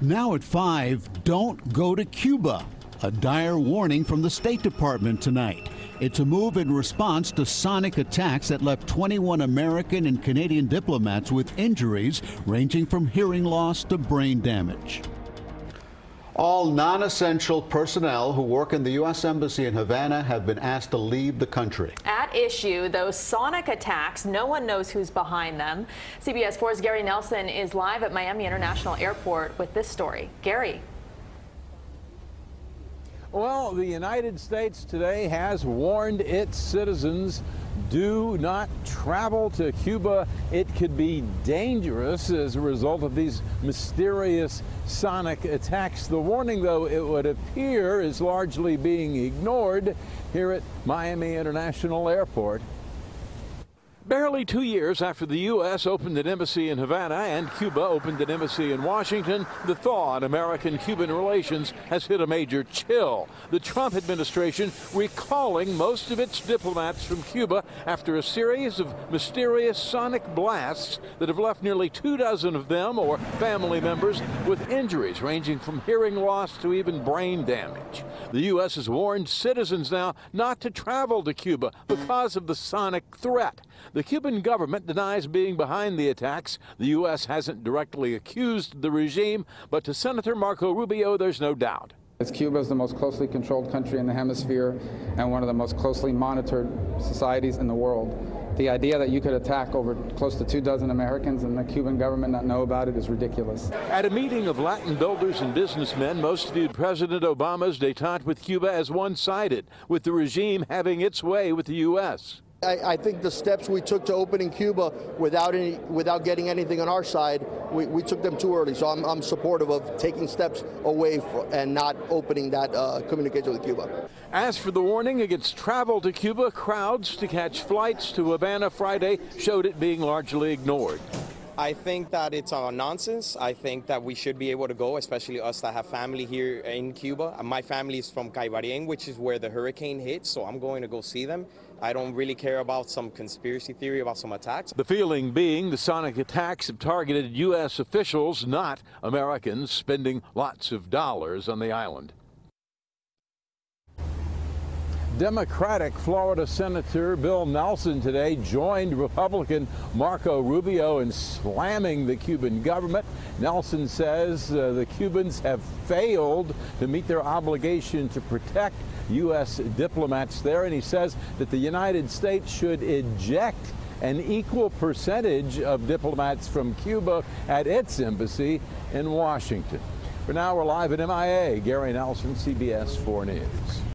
Now at 5, don't go to Cuba. A dire warning from the State Department tonight. It's a move in response to sonic attacks that left 21 American and Canadian diplomats with injuries ranging from hearing loss to brain damage. All non-essential personnel who work in the U.S. Embassy in Havana have been asked to leave the country. At issue, those sonic attacks, no one knows who's behind them. CBS 4's Gary Nelson is live at Miami International Airport with this story. Gary. Well, the United States today has warned its citizens, do not travel to Cuba. It could be dangerous as a result of these mysterious sonic attacks. The warning, though, it would appear is largely being ignored here at Miami International Airport. Barely 2 years after the U.S. opened an embassy in Havana and Cuba opened an embassy in Washington, the thaw in American-Cuban relations has hit a major chill. The Trump administration recalling most of its diplomats from Cuba after a series of mysterious sonic blasts that have left nearly 24 of them or family members with injuries ranging from hearing loss to even brain damage. The U.S. has warned citizens now not to travel to Cuba because of the sonic threat. The Cuban government denies being behind the attacks. The U.S. hasn't directly accused the regime, but to Senator Marco Rubio, there's no doubt. Cuba is the most closely controlled country in the hemisphere and one of the most closely monitored societies in the world. The idea that you could attack over close to 24 Americans and the Cuban government not know about it is ridiculous. At a meeting of Latin builders and businessmen, most viewed President Obama's détente with Cuba as one-sided, with the regime having its way with the U.S. I think the steps we took to opening Cuba without getting anything on our side, we took them too early. So I'm supportive of taking steps away and not opening that communication with Cuba. As for the warning against travel to Cuba, crowds to catch flights to Havana Friday showed it being largely ignored. I think that it's nonsense. I think that we should be able to go, especially us that have family here in Cuba. My family is from Caibarien, which is where the hurricane hit, so I'm going to go see them. I don't really care about some conspiracy theory about some attacks. The feeling being the sonic attacks have targeted U.S. officials, not Americans spending lots of dollars on the island. Democratic Florida Senator Bill Nelson today joined Republican Marco Rubio in slamming the Cuban government. Nelson says the Cubans have failed to meet their obligation to protect U.S. diplomats there, and he says that the United States should eject an equal percentage of diplomats from Cuba at its embassy in Washington. For now, we're live at MIA. Gary Nelson, CBS 4 News.